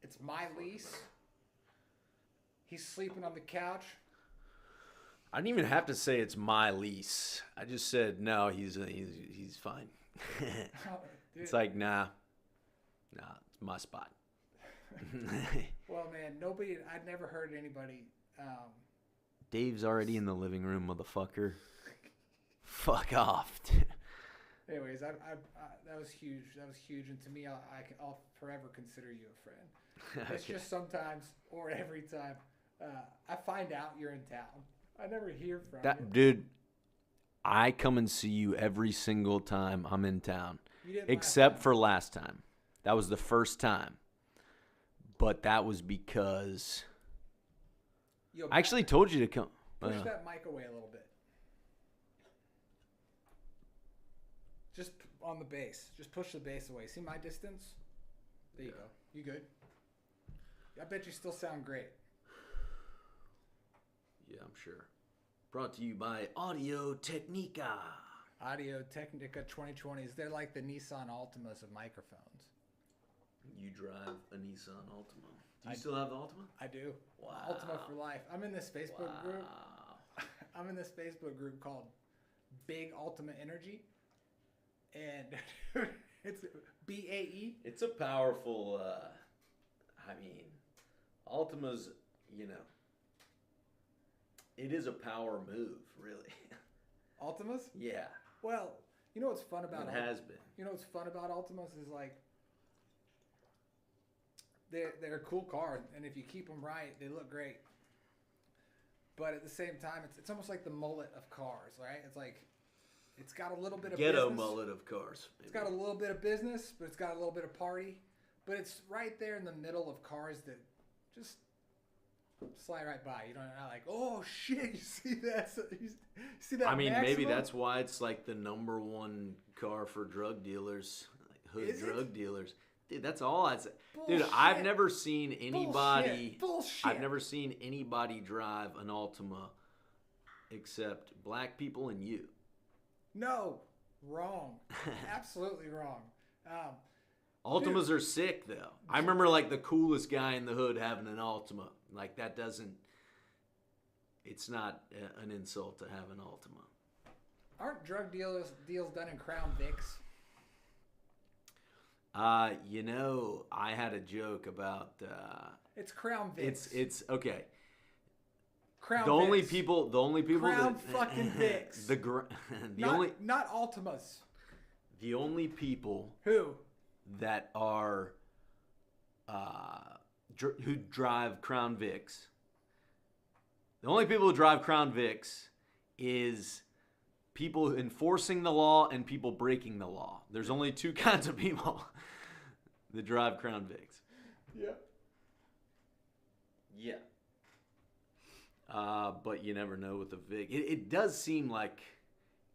It's my lease. He's sleeping on the couch. I didn't even have to say it's my lease. I just said no. He's fine. It's like nah, it's my spot. Well, man, I'd never heard anybody. Dave's already in the living room, motherfucker. Fuck off. Anyways, that was huge. That was huge, and to me, I'll forever consider you a friend. It's just sometimes, or every time, I find out you're in town. I never hear from you. Dude, I come and see you every single time I'm in town, except for last time. That was the first time. But that was because I actually told you to come. Push that mic away a little bit. Just on the bass. Just push the bass away. See my distance? There you go. You good? I bet you still sound great. Yeah, I'm sure. Brought to you by Audio Technica. Audio Technica 2020s. They're like the Nissan Altimas of microphones. You drive a Nissan Altima. Do you still have the Altima? I do. Wow. Ultima for life. I'm in this Facebook group. I'm in this Facebook group called Big Ultima Energy. And it's BAE. It's a powerful, Altima's, it is a power move, really. Ultimas? Yeah. Well, you know what's fun about it has been. You know what's fun about Ultimas is like they're a cool car, and if you keep them right, they look great. But at the same time, it's almost like the mullet of cars, right? It's like it's got a little bit of ghetto business. Mullet of cars. Maybe. It's got a little bit of business, but it's got a little bit of party. But it's right there in the middle of cars that just slide right by. You know, not like, oh shit, you see that? You see that? Maybe that's why it's like the number one car for drug dealers, like hood drug dealers. Dude, that's all I'd say. Bullshit. Dude, I've never seen anybody. Bullshit. I've never seen anybody drive an Altima except black people and you. No, wrong. Absolutely wrong. Altimas are sick, though. I remember, like, the coolest guy in the hood having an Altima. Like, that doesn't... It's not an insult to have an Altima. Aren't drug deals done in Crown Vics? I had a joke about... it's Crown Vics. It's okay. Crown the Vics. only people Crown that... fucking Vics. Not Altimas. The only people... Who? That are... who drive Crown Vics. The only people who drive Crown Vics is people enforcing the law and people breaking the law. There's only two kinds of people that drive Crown Vics. Yeah. Yeah. But you never know with the Vic. It does seem like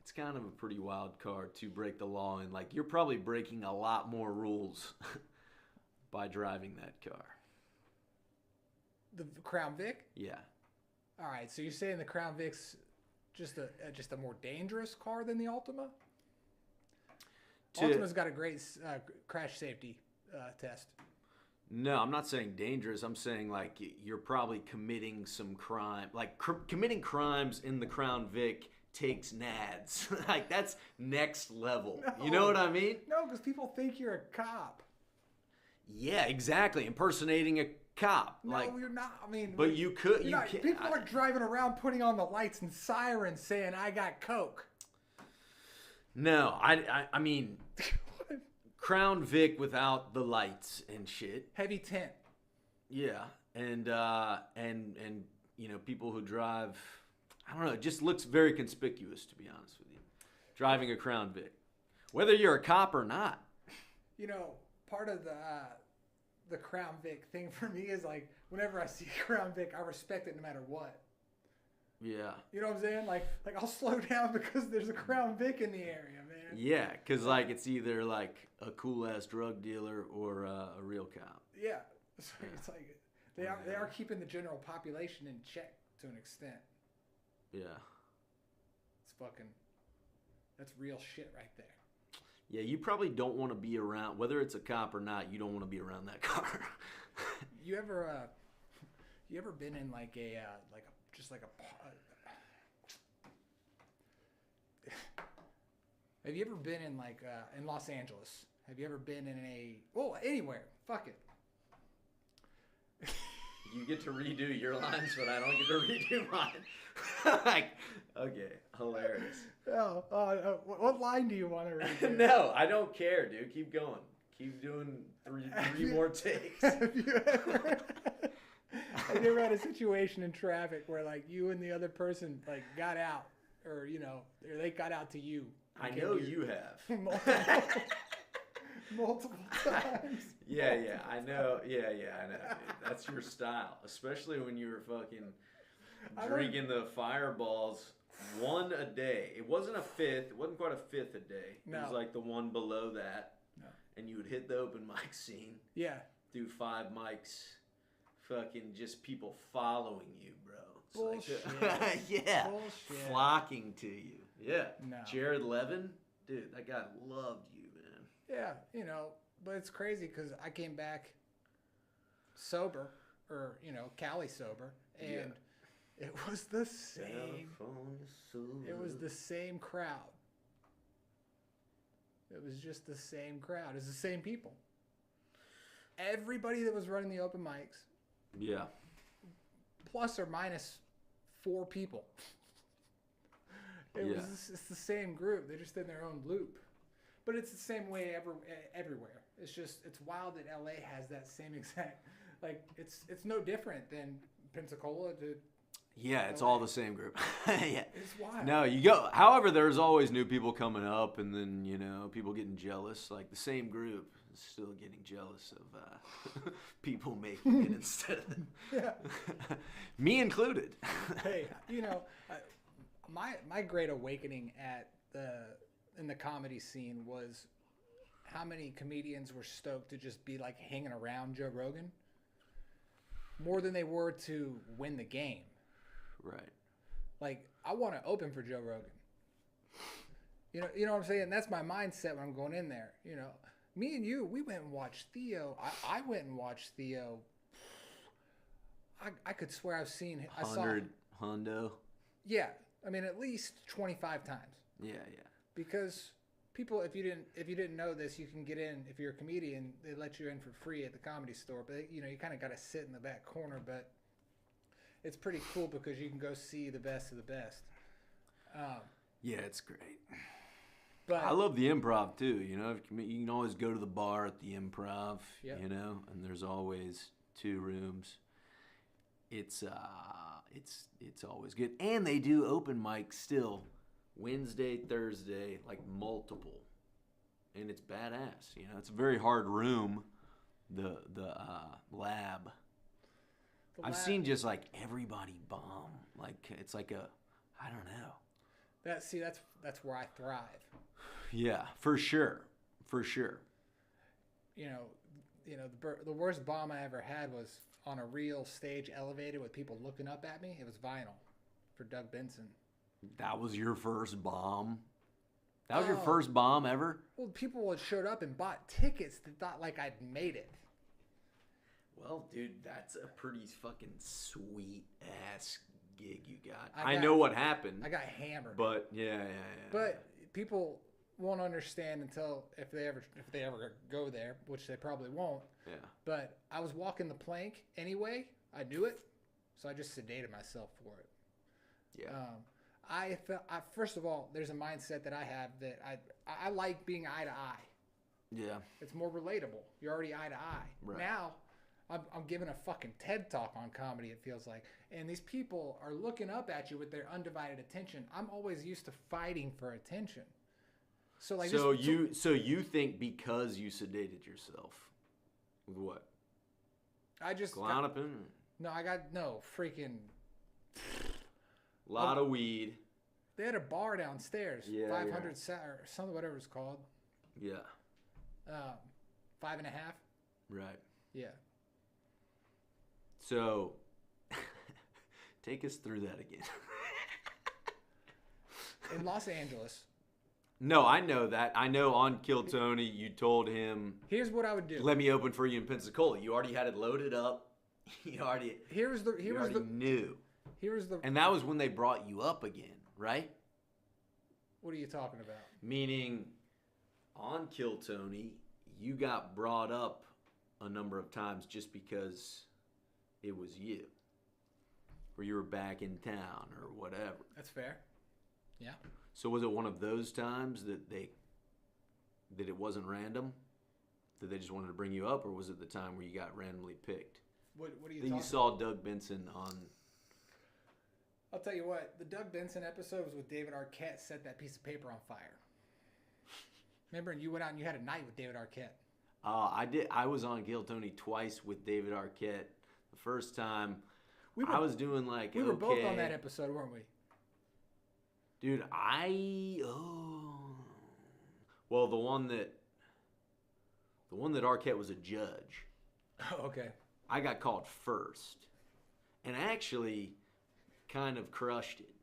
it's kind of a pretty wild car to break the law, and like you're probably breaking a lot more rules by driving that car. The Crown Vic? Yeah. All right, so you're saying the Crown Vic's just a more dangerous car than the Altima? Altima's got a great crash safety test. No, I'm not saying dangerous. I'm saying like you're probably committing some crime. Like committing crimes in the Crown Vic takes nads. Like that's next level. No, you know what I mean? No, because people think you're a cop. Yeah, exactly. Impersonating a cop. No, like, you're not. I mean, but you could. You can't. People are driving around putting on the lights and sirens saying, "I got coke." No, I mean, Crown Vic without the lights and shit. Heavy tint. Yeah, and people who drive, I don't know, it just looks very conspicuous, to be honest with you, driving a Crown Vic, whether you're a cop or not. Part of the Crown Vic thing for me is like whenever I see Crown Vic, I respect it no matter what. Yeah. You know what I'm saying? Like I'll slow down because there's a Crown Vic in the area, man. Yeah, because like it's either like a cool ass drug dealer or a real cop. Yeah, so it's like they are keeping the general population in check to an extent. Yeah. That's real shit right there. Yeah, you probably don't want to be around, whether it's a cop or not, you don't want to be around that car. You ever been in like a have you ever been in like in Los Angeles? Have you ever been in anywhere? Fuck it. You get to redo your lines, but I don't get to redo mine. Like, okay, hilarious. What line do you want to redo? No, I don't care, dude. Keep going. Keep doing three more takes. Have you ever had a situation in traffic where like you and the other person like got out, or or they got out to you? I know you have. Multiple times. Yeah, I know. Yeah, I know, dude. That's your style, especially when you were fucking drinking the fireballs one a day. It wasn't a fifth. It wasn't quite a fifth a day. No. It was like the one below that. No. And you would hit the open mic scene. Yeah. Do 5 mics. Fucking just people following you, bro. It's bullshit. Like, yeah. Bullshit. Flocking to you. Yeah. No. Jared Levin, dude, that guy loved you, man. Yeah, but it's crazy because I came back sober, or Cali sober, and it was the same. It was the same crowd. It was just the same crowd. It's the same people. Everybody that was running the open mics. Yeah. Plus or minus 4 people. It's the same group. They're just in their own loop. But it's the same way everywhere. It's wild that LA has that same exact, like, it's no different than Pensacola to Yeah, it's LA. all the same group. Yeah. It's wild. No, you go. However, there's always new people coming up, and then people getting jealous. Like the same group is still getting jealous of people making it instead of them. Yeah. Me included. Hey, my great awakening in the comedy scene was how many comedians were stoked to just be like hanging around Joe Rogan more than they were to win the game. Right. Like, I want to open for Joe Rogan. You know what I'm saying? That's my mindset when I'm going in there. Me and you, we went and watched Theo. I went and watched Theo. I could swear I saw him. Hondo. Yeah. I mean, at least 25 times. Yeah. Because people, if you didn't know this, you can get in. If you're a comedian, they let you in for free at the Comedy Store. But you kind of got to sit in the back corner. But it's pretty cool because you can go see the best of the best. Yeah, it's great. But I love the Improv too. You can always go to the bar at the Improv. Yep. And there's always 2 rooms. It's always good, and they do open mic still. Wednesday, Thursday, like multiple, and it's badass. It's a very hard room, the lab. I've seen just like everybody bomb. Like it's like I don't know. That's where I thrive. Yeah, for sure. The worst bomb I ever had was on a real stage elevated with people looking up at me. It was Vinyl for Doug Benson. That was your first bomb? That was your first bomb ever? Well, people had showed up and bought tickets that thought like I'd made it. Well, dude, that's a pretty fucking sweet ass gig you got. I know what happened. I got hammered. But yeah. But people won't understand until if they ever go there, which they probably won't. Yeah. But I was walking the plank anyway. I knew it, so I just sedated myself for it. Yeah. First of all, there's a mindset that I have that I like being eye to eye. Yeah. It's more relatable. You're already eye to eye. Right. Now, I'm giving a fucking TED talk on comedy, it feels like. And these people are looking up at you with their undivided attention. I'm always used to fighting for attention. So you think because you sedated yourself with what? I just Klonopin? I got freaking lot of weed. They had a bar downstairs. Yeah, 500 or something, whatever it's called. Yeah. 5.5. Right. Yeah. So, take us through that again. In Los Angeles. No, I know that. I know on Kill Tony, you told him, here's what I would do. Let me open for you in Pensacola. You already had it loaded up. You already knew. Here's the. And that was when they brought you up again, right? What are you talking about? Meaning, on Kill Tony, you got brought up a number of times just because it was you, or you were back in town, or whatever. That's fair. Yeah. So was it one of those times that it wasn't random, that they just wanted to bring you up, or was it the time where you got randomly picked? What are you? That you saw Doug Benson on. I'll tell you what. The Doug Benson episode was with David Arquette set that piece of paper on fire. Remember, you went out and you had a night with David Arquette. I did. I was on Kill Tony twice with David Arquette. The first time, I was doing like. We were both on that episode, weren't we? Dude, well, the one that Arquette was a judge. Oh, okay. I got called first, and actually, kind of crushed it.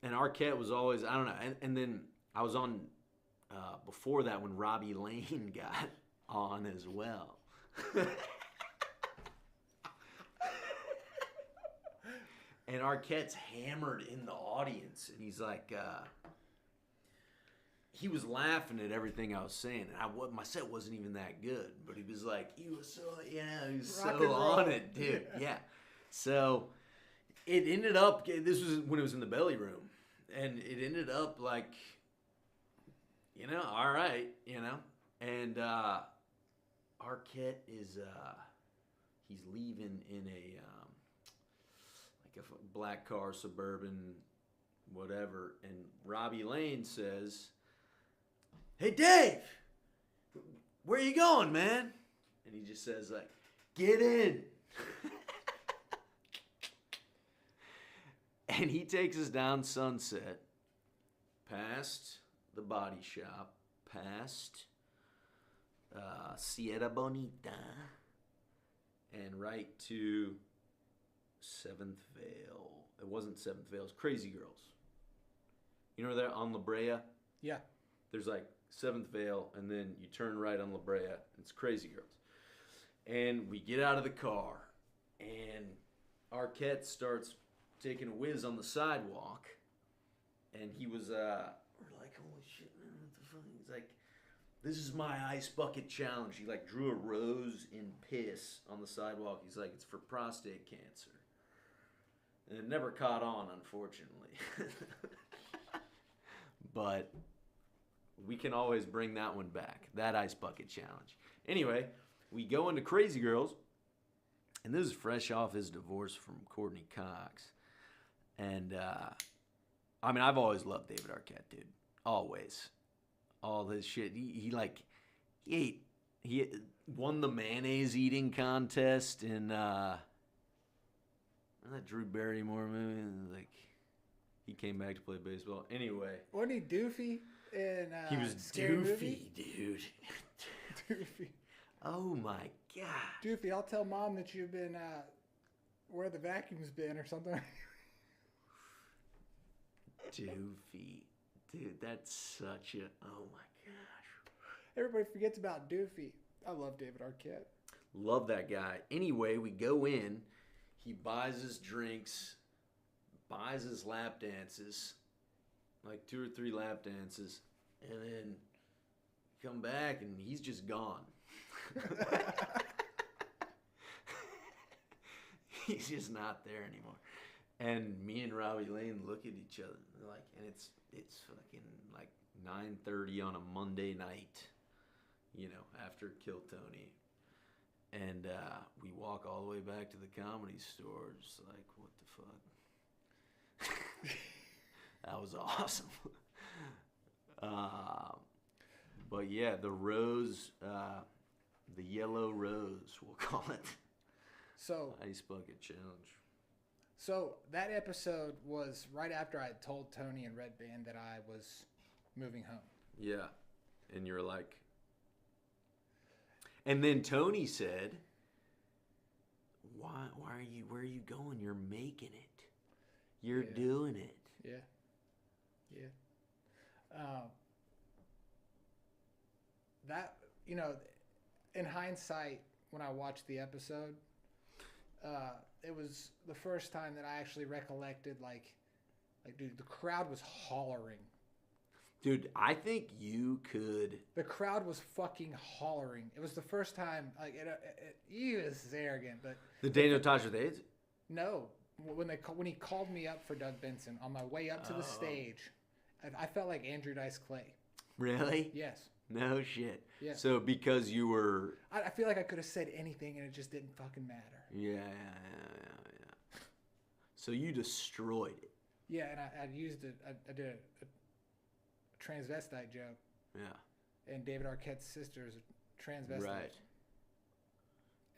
And Arquette was always, I don't know, and then I was on before that when Robbie Lane got on as well. And Arquette's hammered in the audience, and he's like, he was laughing at everything I was saying. And my set wasn't even that good, but he was like, he was so on it, dude. Yeah. So it ended up, this was when it was in the belly room, and it ended up like, all right, and Arquette is, he's leaving in a black car, Suburban, whatever, and Robbie Lane says, "Hey, Dave, where you going, man?" And he just says, like, "Get in." And he takes us down Sunset, past the body shop, past Sierra Bonita, and right to 7th Vale. It wasn't 7th Vale, it was Crazy Girls. You know there on La Brea? Yeah. There's like 7th Vale, and then you turn right on La Brea. It's Crazy Girls. And we get out of the car, and Arquette starts taking a whiz on the sidewalk, and he was, we're like, holy shit, man, what the fuck? He's like, this is my ice bucket challenge. He like drew a rose in piss on the sidewalk. He's like, it's for prostate cancer. And it never caught on, unfortunately. But we can always bring that one back, that ice bucket challenge. Anyway, we go into Crazy Girls, and this is fresh off his divorce from Courtney Cox. And, I mean, I've always loved David Arquette, dude. Always. All this shit. He won the mayonnaise eating contest in, that Drew Barrymore movie, like he came back to play baseball. Anyway, wasn't he doofy in he was Scary doofy, Movie? dude. Doofy. Oh my god. Doofy, I'll tell Mom that you've been where the vacuum's been or something. Doofy, dude, that's such a oh my gosh. Everybody forgets about Doofy. I love David Arquette. Love that guy. Anyway, we go in. He buys his drinks, buys his lap dances, like 2 or 3 lap dances, and then come back and he's just gone. He's just not there anymore. And me and Robbie Lane look at each other like, and it's fucking like 9:30 on a Monday night, after Kill Tony. And we walk all the way back to the Comedy Store, just like, what the fuck? That was awesome. But yeah, the rose, the yellow rose, we'll call it. So ice bucket challenge. So that episode was right after I had told Tony and Red Band that I was moving home. Yeah, and you're like. And then Tony said, why are you, where are you going? You're making it. You're doing it. Yeah. That, in hindsight, when I watched the episode, it was the first time that I actually recollected, like, dude, the crowd was hollering. Dude, I think you could. The crowd was fucking hollering. It was the first time, like, he was arrogant, but The day Natasha with AIDS? no, when he called me up for Doug Benson on my way up to the stage, I felt like Andrew Dice Clay. Really? Yes. No shit. Yeah. So because you were. I feel like I could have said anything and it just didn't fucking matter. Yeah. So you destroyed it. Yeah, and I used it. I did a transvestite joke. Yeah. And David Arquette's sister is a transvestite. Right.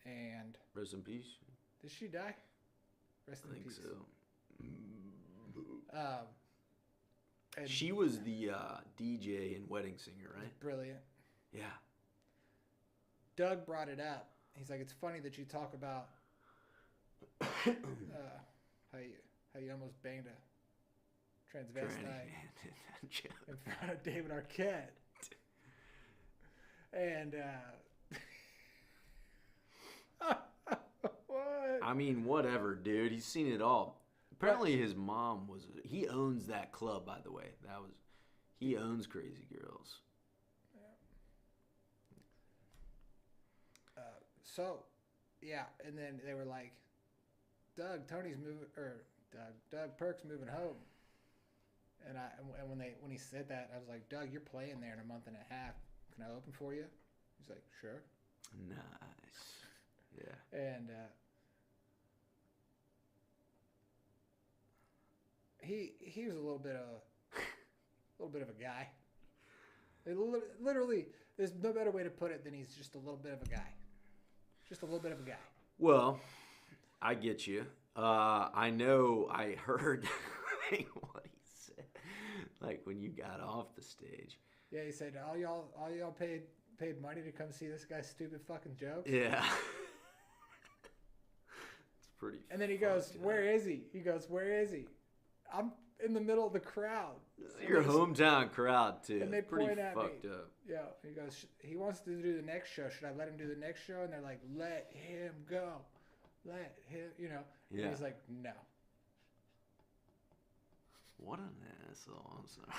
And rest in peace. Did she die? Rest in peace. So. She was the DJ and wedding singer, right? Brilliant. Yeah. Doug brought it up. He's like, it's funny that you talk about how you almost banged a transvestite in front of David Arquette. And what? I mean, whatever, dude. He's seen it all. Apparently, his mom was. He owns that club, by the way. He owns Crazy Girls. Yeah. So, yeah, and then they were like, Doug Perk's moving home. And when he said that, I was like, Doug, you're playing there in a month and a half. Can I open for you? He's like, sure. Nice. Yeah. And he was a little bit of a guy. Literally, there's no better way to put it than he's just a little bit of a guy. Just a little bit of a guy. Well, I get you. I know I heard what he said, like when you got off the stage. Yeah, he said, all y'all paid money to come see this guy's stupid fucking jokes. Yeah. It's pretty. And then he goes, where is he? He goes, where is he? I'm in the middle of the crowd. Your hometown crowd, too. And they point at me. Fucked up. Yeah. He goes, he wants to do the next show. Should I let him do the next show? And they're like, let him go. Let him, Yeah. And he's like, no. What an asshole. I'm sorry.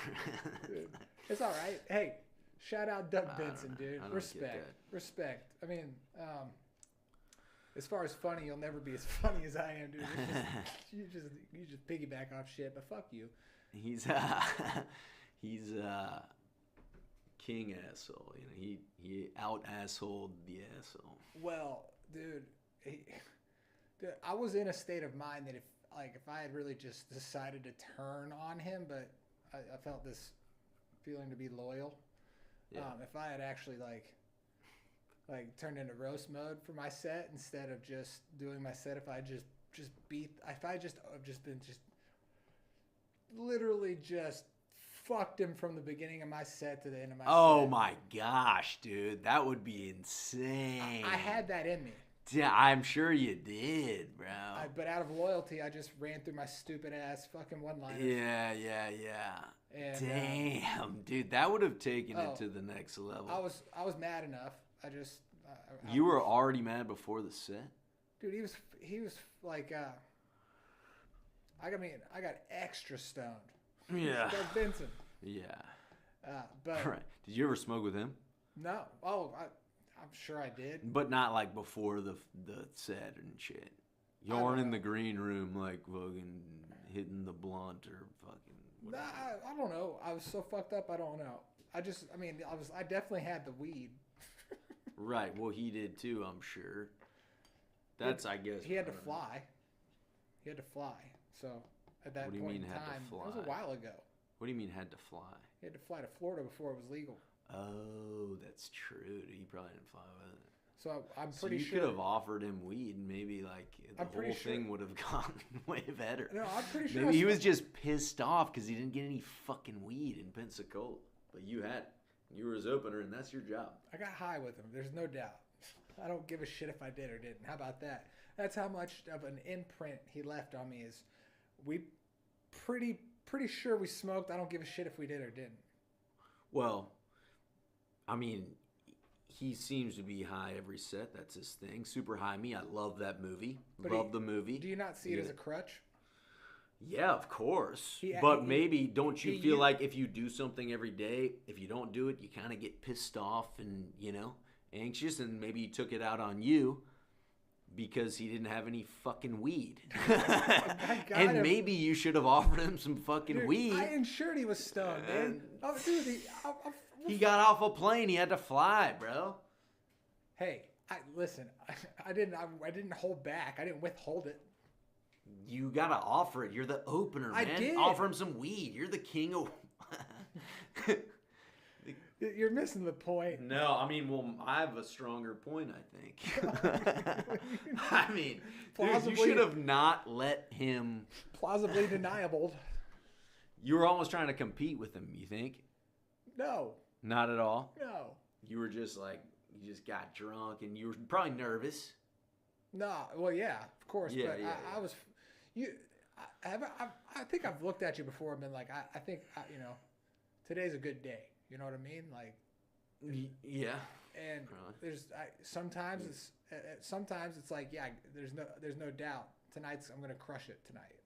Dude, it's all right. Hey, shout out Doug Benson, dude. Respect. I mean, as far as funny, you'll never be as funny as I am, dude. You just piggyback off shit, but fuck you. He's king asshole. He out assholed the asshole. Well, dude, I was in a state of mind that if I had really just decided to turn on him, but I felt this feeling to be loyal. Yeah. If I had actually like turned into roast mode for my set instead of just doing my set, if I just been literally just fucked him from the beginning of my set to the end of my set. Oh my gosh, dude, that would be insane. I had that in me. Yeah, I'm sure you did, bro. But out of loyalty, I just ran through my stupid ass fucking one-liners. Yeah. And, damn, dude, that would have taken it to the next level. I was mad enough. You were already mad before the set? Dude, he was like, I got extra stoned. Yeah. Doug Benson. Yeah. But right. Did you ever smoke with him? No. Oh, I'm sure I did. But not like before the set and shit. You weren't in the green room like fucking hitting the blunt or fucking whatever. Nah, I don't know. I was so fucked up. I don't know. I definitely had the weed. Right. Well, he did too, I'm sure. That's, I guess. He had to fly. So at that point in time, it was a while ago. What do you mean had to fly? He had to fly to Florida before it was legal. Oh, that's true. He probably didn't fly with it. So I'm pretty sure. You could have offered him weed, and maybe like the whole thing would have gone way better. No, I'm pretty sure. Maybe he was just pissed off because he didn't get any fucking weed in Pensacola, but you had it. You were his opener, and that's your job. I got high with him. There's no doubt. I don't give a shit if I did or didn't. How about that? That's how much of an imprint he left on me. Is we pretty sure we smoked. I don't give a shit if we did or didn't. Well, I mean, he seems to be high every set. That's his thing. Super high me. I love that movie. But love the movie. Do you not see it as a crutch? Yeah, of course. But maybe don't you feel like if you do something every day, if you don't do it, you kind of get pissed off and, anxious, and maybe he took it out on you because he didn't have any fucking weed. And maybe you should have offered him some fucking weed. I ensured he was stoned, man. Oh, dude, he got off a plane. He had to fly, bro. Hey, listen. I didn't hold back. I didn't withhold it. You gotta offer it. You're the opener, man. I did. Offer him some weed. You're the king of. You're missing the point. No, I mean, I have a stronger point, I think. I mean, dude, you should have not let him. Plausibly deniable. You were almost trying to compete with him, you think? No. Not at all? No. You were just like, you just got drunk and you were probably nervous. No, well, yeah, of course. Yeah, but yeah, I was. I think I've looked at you before and been like, I think, today's a good day. You know what I mean? Like, yeah. And sometimes it's like, yeah, there's no doubt. I'm gonna crush it tonight.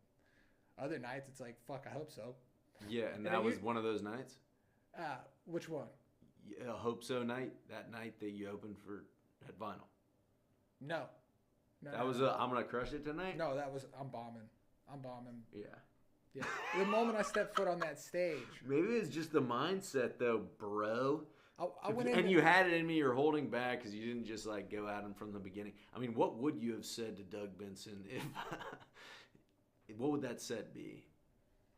Other nights it's like, fuck, I hope so. Yeah, and that was one of those nights. Which one? A hope so night. That night that you opened for at Vinyl. No. I'm gonna crush it tonight. No, that was I'm bombing. Yeah. Yeah. The moment I stepped foot on that stage. Maybe it's just the mindset, though, bro. I went in and you had it in me. You're holding back because you didn't just like go at him from the beginning. I mean, what would you have said to Doug Benson if? What would that set be?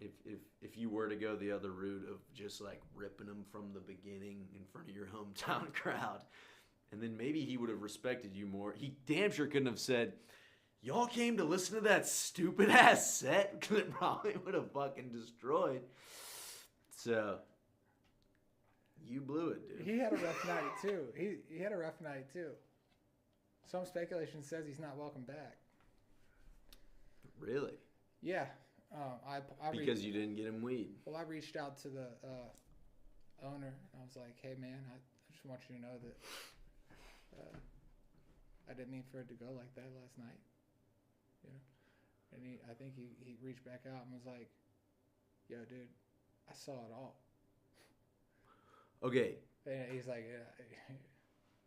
If you were to go the other route of just like ripping him from the beginning in front of your hometown crowd, and then maybe he would have respected you more. He damn sure couldn't have said, y'all came to listen to that stupid ass set, because it probably would have fucking destroyed. So you blew it, dude. He had a rough night too. He had a rough night too. Some speculation says he's not welcome back. Really? Yeah. Because you didn't get him weed. Well, I reached out to the owner. I was like, hey man, I just want you to know that I didn't mean for it to go like that last night. And I think he reached back out and was like, yo, dude, I saw it all. Okay. And he's like, yeah.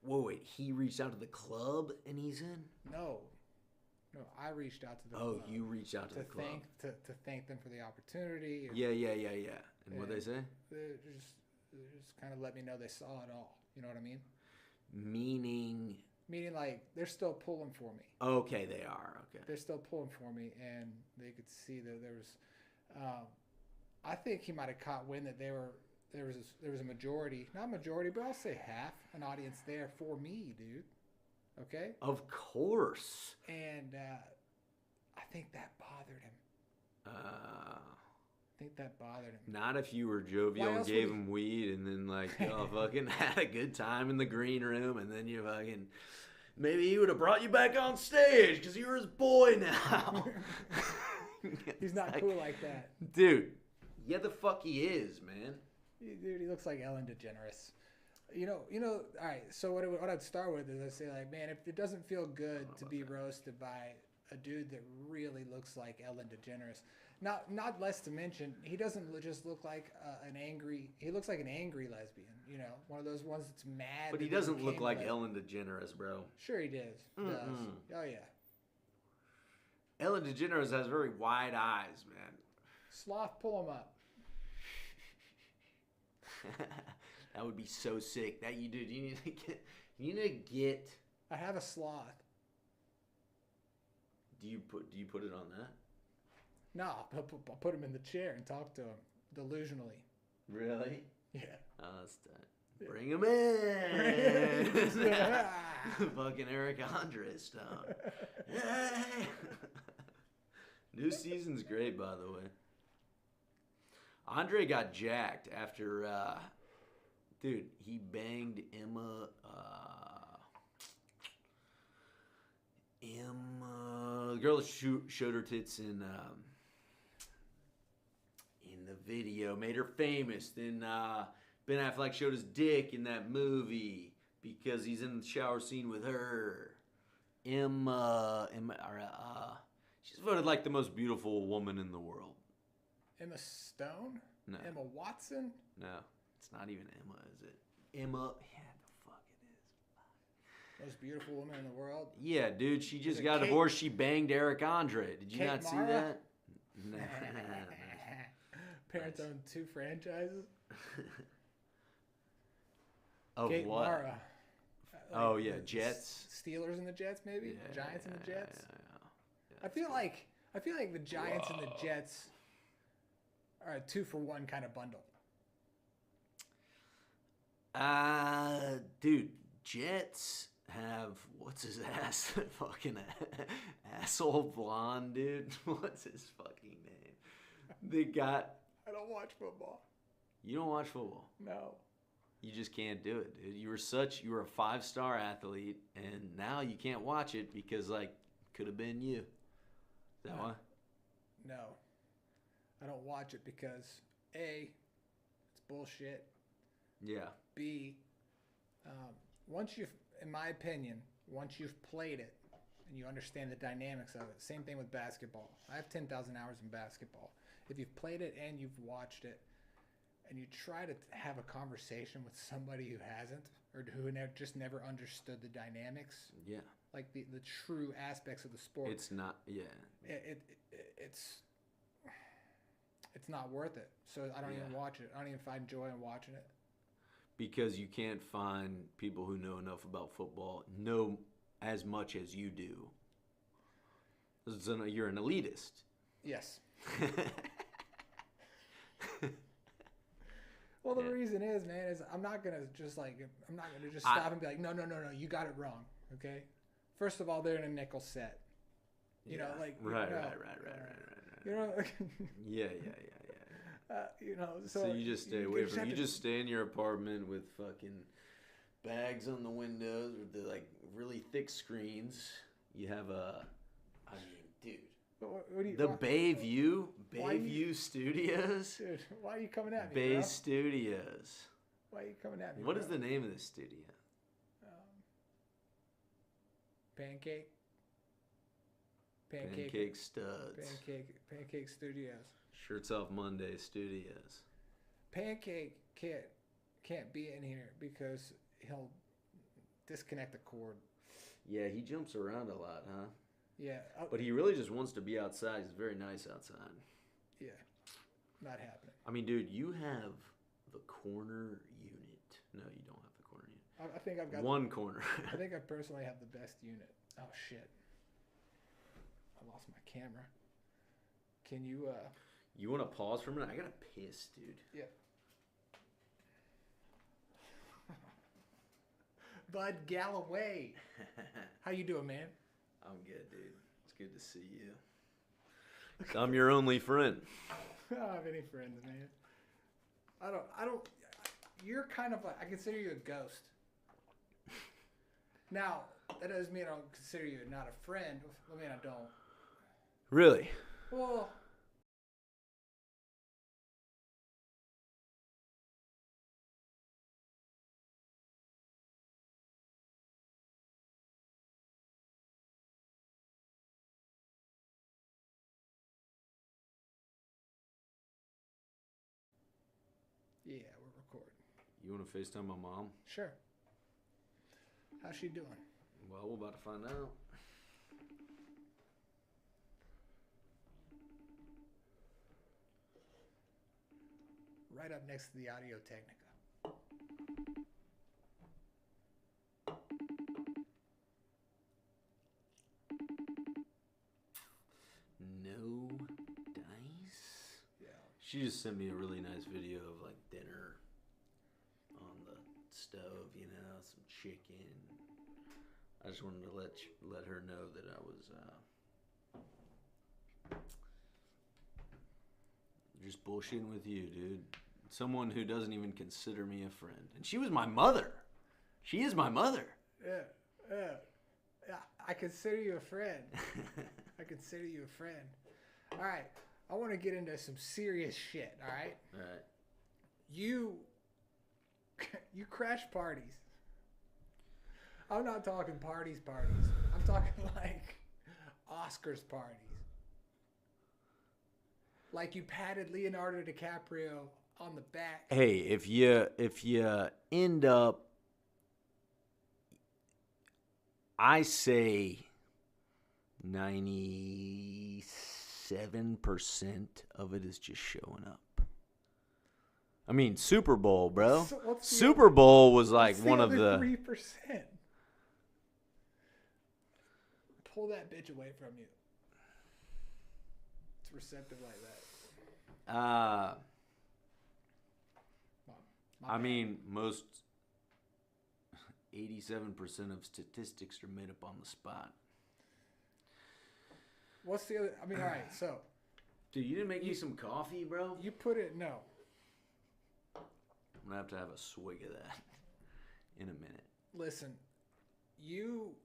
Whoa, wait, he reached out to the club and he's in? No, I reached out to the club. Oh, you reached out to the club. To thank them for the opportunity. Yeah. And what'd they say? Just kind of let me know they saw it all. You know what I mean? Meaning like they're still pulling for me. Okay, they are. Okay. They're still pulling for me, and they could see that there was. I think he might have caught wind that there was a majority, not majority, but I'll say half an audience there for me, dude. Okay. Of course. And I think that bothered him. I think that bothered him. Not if you were jovial and gave him weed and then like fucking had a good time in the green room and then you fucking maybe he would have brought you back on stage because you're his boy now. He's not cool like that, dude. Yeah, the fuck he is, man. Dude, he looks like Ellen DeGeneres. You know. All right. So what I'd start with is I say like, man, if it doesn't feel good to be roasted by a dude that really looks like Ellen DeGeneres. Not less to mention, he doesn't just look like an angry. He looks like an angry lesbian. You know, one of those ones that's mad. But he doesn't look like Ellen DeGeneres, bro. Sure, he does. Does. Oh yeah. Ellen DeGeneres has very wide eyes, man. Sloth, pull him up. That would be so sick. That you do. You need to get. I have a sloth. Do you put it on that? No, I'll put him in the chair and talk to him delusionally. Really? Yeah. Oh, that's tight. Bring him in. Fucking Eric Andre style. Hey. New season's great, by the way. Andre got jacked after, dude, he banged Emma, the girl that showed her tits in the video, made her famous. Then Ben Affleck showed his dick in that movie. because he's in the shower scene with her. Emma, she's voted like the most beautiful woman in the world. Emma Stone? No. Emma Watson? No, it's not even Emma, is it? Emma, yeah, the fuck it is. Most beautiful woman in the world? Yeah, dude, she just got Kate? divorced. She banged Eric Andre. Did you Kate not see Mara? that? Nah. Parents own 2 franchises? Of Kate what? Mara. Oh, yeah, Jets. Steelers and the Jets, maybe? Yeah, Giants and the Jets? Yeah, I feel like the Giants and the Jets are a 2-for-1 kind of bundle. Dude, Jets have what's his ass? Fucking asshole blonde dude. What's his fucking name? They got. I don't watch football. You don't watch football. No. You just can't do it, dude. You were a 5-star athlete, and now you can't watch it because like could have been you. Is that why? No. I don't watch it because A, it's bullshit. Yeah. B, in my opinion, once you've played it and you understand the dynamics of it, same thing with basketball. I have 10,000 hours in basketball. If you've played it and you've watched it, and you try to have a conversation with somebody who hasn't, or who just never understood the dynamics, Yeah. like the true aspects of the sport, It's not. Yeah. It's not worth it. So I don't even watch it. I don't even find joy in watching it. Because you can't find people who know enough about football, know as much as you do. You're an elitist. Yes. Well, the reason is, man, is I'm not gonna just stop and be like, no, you got it wrong. Okay. First of all, they're in a nickel set. You know, like right. You know. Yeah. You know, so you just stay away from. You just stay in your apartment with fucking bags on the windows with the like really thick screens. You have I mean, dude. What do you, the Bayview Studios. Dude, why are you coming at me? Bay bro? Studios. Why are you coming at me? What bro? is the name of this studio? Pancake Studs. Pancake Studios. Shirts Off Monday Studios. Pancake can't be in here because he'll disconnect the cord. Yeah, he jumps around a lot, huh? Yeah. But he really just wants to be outside. He's very nice outside. Yeah. Not happening. I mean, dude, you have the corner unit. No, you don't have the corner unit. I think I've got one corner. I think I personally have the best unit. Oh shit. I lost my camera. Can you You want to pause for a minute? I gotta piss, dude. Yeah. Bud Galloway. How you doing, man? I'm good, dude. It's good to see you. I'm your only friend. I don't have any friends, man. I don't. You're kind of like, I consider you a ghost. Now, that doesn't mean I don't consider you not a friend. I mean, I don't. Really? Well, yeah, we're recording. You want to FaceTime my mom? Sure. How's she doing? Well, we're about to find out. Right up next to the Audio Technica. No dice? Yeah. She just sent me a really nice video of like dinner on the stove, you know, some chicken. I just wanted to let her know that I was just bullshitting with you, dude. Someone who doesn't even consider me a friend. And she was my mother. She is my mother. Yeah. I consider you a friend. I consider you a friend. All right. I want to get into some serious shit, all right? All right. You crash parties. I'm not talking parties. I'm talking like Oscars parties. Like you patted Leonardo DiCaprio on the back. Hey, if you end up, I say 97% of it is just showing up. I mean, Super Bowl, bro. So Super Bowl was like one of the 3%. Pull that bitch away from you. It's receptive like that. I mean, most 87% of statistics are made up on the spot. What's the other? I mean, all right. So, dude, you didn't make me some coffee, bro? You put it no. I'm gonna have a swig of that in a minute. Listen, you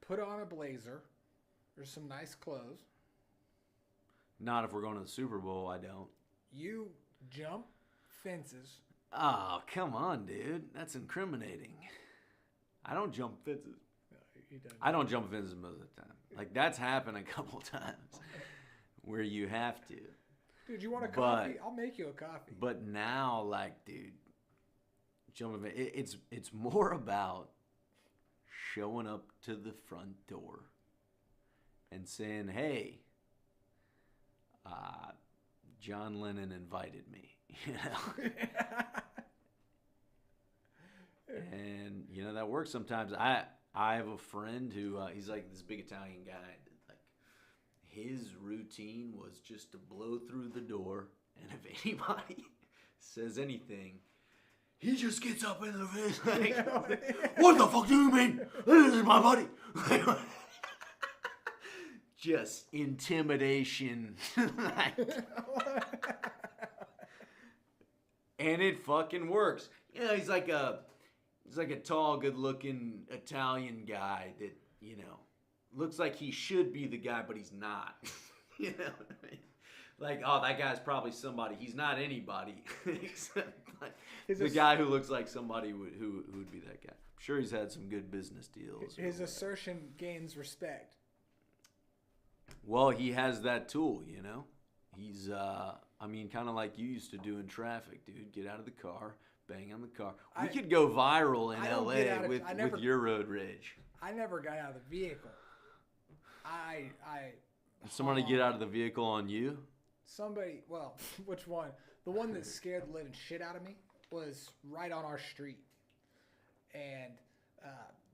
put on a blazer or some nice clothes. Not if we're going to the Super Bowl, I don't. You jump fences. Oh, come on, dude. That's incriminating. I don't jump fences. No, you don't. I don't jump fences most of the time. Like, that's happened a couple times where you have to. Dude, you want a coffee? I'll make you a coffee. But now, like, dude, jumping, it's more about showing up to the front door and saying, hey, John Lennon invited me, you know? And, you know, that works sometimes. I have a friend who, he's like this big Italian guy. His routine was just to blow through the door, and if anybody says anything, he just gets up in the face like, what the fuck do you mean? This is my buddy. Just intimidation. And it fucking works. You know, he's like a tall, good-looking Italian guy that, you know, looks like he should be the guy, but he's not. You know what I mean? Like, oh, that guy's probably somebody. He's not anybody. Except like the guy who looks like somebody who would be that guy. I'm sure he's had some good business deals. His assertion gains respect. Well, he has that tool, you know? He's, I mean, kind of like you used to do in traffic, dude. Get out of the car, bang on the car. We could go viral in L.A. with your road rage. I never got out of the vehicle. Did somebody get out of the vehicle on you? Somebody, well, which one? The one that scared the living shit out of me was right on our street. And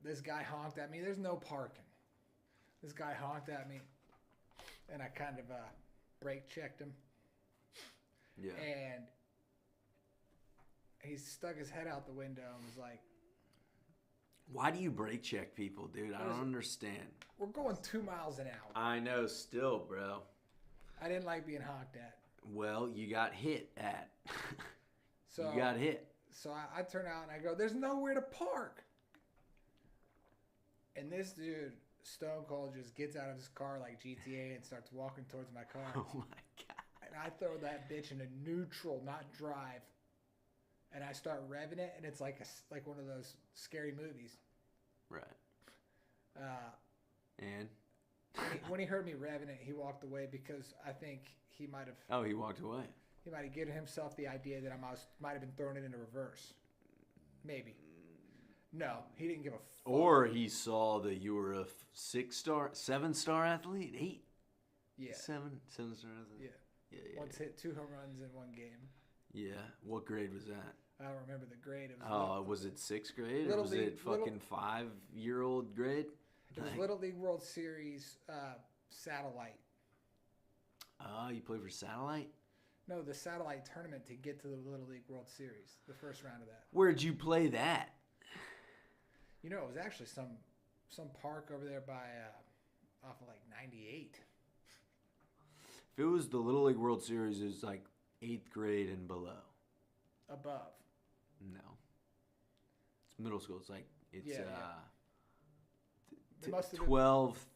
this guy honked at me. There's no parking. This guy honked at me. And I kind of brake checked him. Yeah. And he stuck his head out the window and was like, why do you brake check people, dude? I don't understand. We're going 2 miles an hour. I know, still, bro. I didn't like being honked at. Well, you got hit at. So you got hit. So I turn out and I go, there's nowhere to park. And this dude, Stone Cold, just gets out of his car like GTA and starts walking towards my car. Oh, my God. And I throw that bitch in a neutral, not drive. And I start revving it, and it's like one of those scary movies. Right. And? When he heard me revving it, he walked away because I think he might have... Oh, he walked away. He might have given himself the idea that I might have been throwing it into reverse. Maybe. No, he didn't give a fuck. Or he saw that you were a 7-star athlete? 8? Yeah. 7-star athlete? Yeah. Once hit 2 home runs in one game. Yeah. What grade was that? I don't remember the grade. It was was it 6th grade? Or was it fucking 5-year-old grade? It was Little League World Series Satellite. Oh, you played for Satellite? No, the Satellite tournament to get to the Little League World Series. The first round of that. Where'd you play that? You know, it was actually some park over there by off of like 98. If it was the Little League World Series, it was like 8th grade and below. Above. No. It's middle school. It's like, it's 12,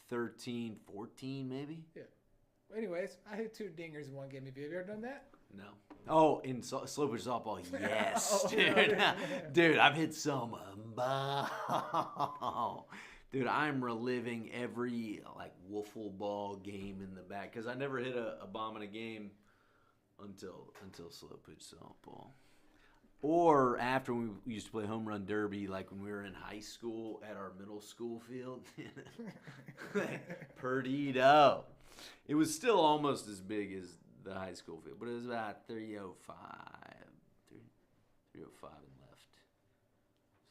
13, 14 maybe? Yeah. Anyways, I hit 2 dingers in one game. Have you ever done that? No. Oh, in slow pitch softball, yes, Oh, dude. yeah. Dude, I've hit some ball. Dude, I'm reliving every like wiffle ball game in the back because I never hit a bomb in a game until slow pitch softball. Or after we used to play home run derby, like when we were in high school at our middle school field. Perdido. It was still almost as big as the high school field, but it was about 305 and left.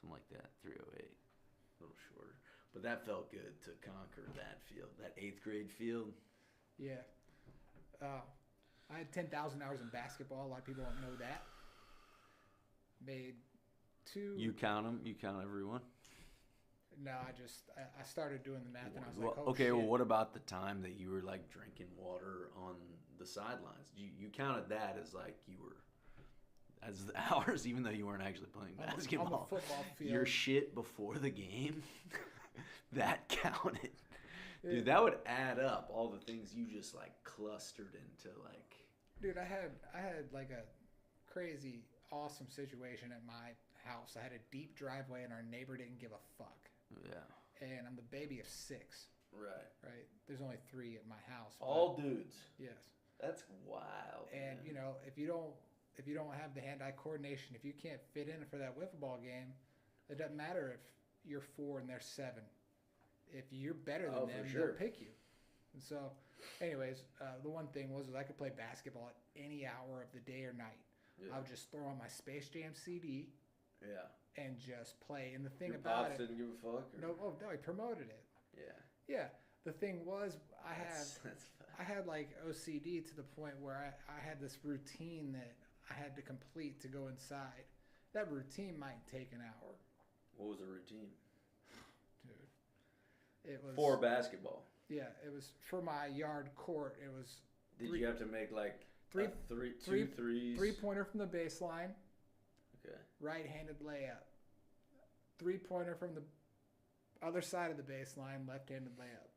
Something like that, 308. A little shorter. But that felt good to conquer that field, that 8th grade field. Yeah. I had 10,000 hours in basketball. A lot of people don't know that. Made 2. You count them? You count everyone? No, I started doing the math and I was well, like, oh, okay, shit. well, what about the time that you were like drinking water on the sidelines? You counted that as like you were as the hours, even though you weren't actually playing basketball. On the football field. Your shit before the game, that counted. Dude, that would add up all the things you just like clustered into like. Dude, I had like a crazy awesome situation at my house. I had a deep driveway and our neighbor didn't give a fuck. Yeah. And I'm the baby of 6. Right. There's only 3 at my house. All dudes. Yes. That's wild. And man. you know, if you don't have the hand-eye coordination, if you can't fit in for that wiffle ball game, it doesn't matter if you're 4 and they're 7. If you're better than them, they'll pick you. And so, anyways, the one thing was I could play basketball at any hour of the day or night. Yeah. I would just throw on my Space Jam CD. Yeah. And just play. And the thing Your about pops didn't give a fuck? Or? No, he promoted it. Yeah. Yeah. The thing was, I had like OCD to the point where I had this routine that I had to complete to go inside. That routine might take an hour. What was the routine? Dude. It was for basketball. Yeah, it was for my yard court. It was. Did you have to make like two threes? 3-pointer from the baseline. Okay. Right-handed layup. 3-pointer from the other side of the baseline, left-handed layup.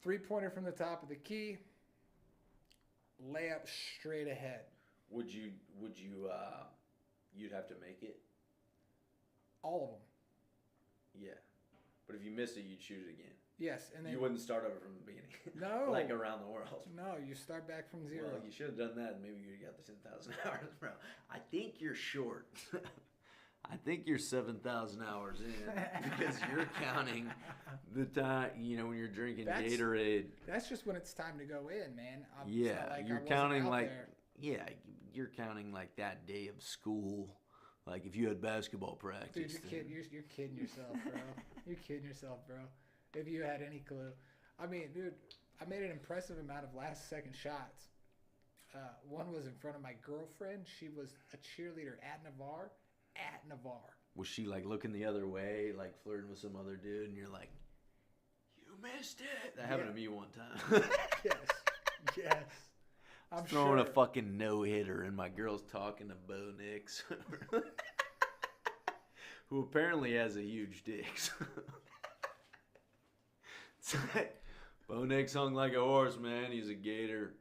3-pointer from the top of the key. Layup straight ahead. Would you you'd have to make it? All of them. Yeah. But if you missed it, you'd shoot it again. Yes, and then you wouldn't start over from the beginning. No. Like around the world. No, you start back from 0. Well, you should have done that, and maybe you'd got the 10,000 hours, bro. I think you're short. I think you're 7,000 hours in because you're counting the time, you know, when you're drinking Gatorade. That's just when it's time to go in, man. You're counting like, you're counting like that day of school. Like if you had basketball practice. Dude, you're kidding yourself, bro. You're kidding yourself, bro. If you had any clue. I mean, dude, I made an impressive amount of last-second shots. One was in front of my girlfriend. She was a cheerleader at Navarre. Was she like looking the other way, like flirting with some other dude, and you're like, you missed it? That happened to me one time. Yes. I'm throwing a fucking no-hitter, and my girl's talking to Bo Nix, who apparently has a huge dick. Bo Nix hung like a horse, man. He's a gator.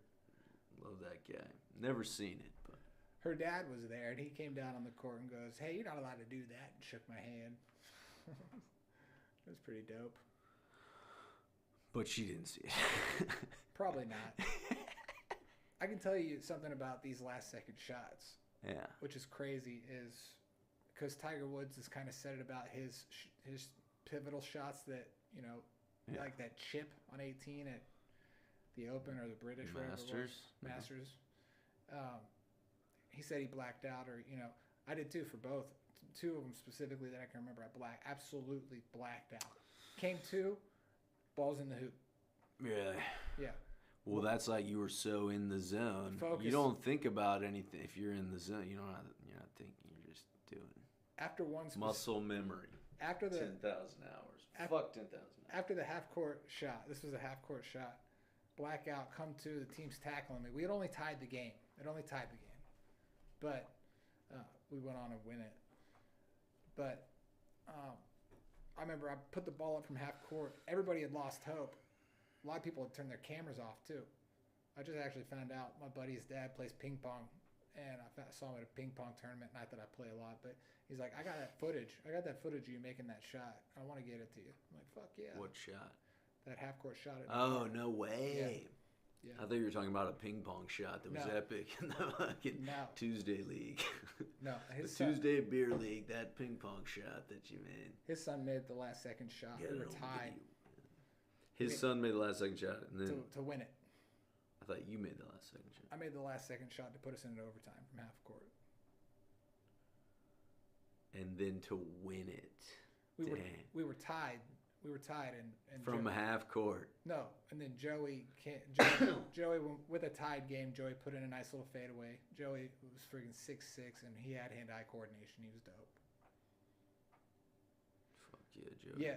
Love that guy. Never seen it, but her dad was there, and he came down on the court and goes, "Hey, you're not allowed to do that," and shook my hand. It was pretty dope. But she didn't see it. Probably not. I can tell you something about these last-second shots. Yeah. Which is crazy, is because Tiger Woods has kind of said it about his pivotal shots that, you know, like that chip on 18 at the Open or the British Masters. He said he blacked out, or, you know, I did too for both. 2 of them specifically that I can remember, I absolutely blacked out. Came 2, balls in the hoop. Really? Yeah. Well, that's like you were so in the zone. Focus. You don't think about anything if you're in the zone. You're not thinking. You're just doing. After one muscle memory. After the 10,000 hours. Fuck 10,000. After the half-court shot, this was a half-court shot. Blackout, come to, the team's tackling me. We had only tied the game. But we went on to win it. But I remember I put the ball up from half-court. Everybody had lost hope. A lot of people had turned their cameras off, too. I just actually found out my buddy's dad plays ping pong, and saw him at a ping pong tournament. Not that I play a lot, but he's like, I got that footage. I got that footage of you making that shot. I want to get it to you. I'm like, fuck yeah. What shot? That half court shot. Oh, no way. Yeah. I thought you were talking about a ping pong shot that was epic in the fucking Tuesday league. No, the Tuesday beer league, that ping pong shot that you made. His son made the last second shot. We were tied. His son made the last second shot, and then to win it. I thought you made the last second shot. I made the last second shot to put us into overtime from half court. And then to win it. We were tied. We were tied, and from half court. No, and then Joey with a tied game. Joey put in a nice little fadeaway. Joey was friggin' 6'6", and he had hand-eye coordination. He was dope. Fuck yeah, Joey. Yeah,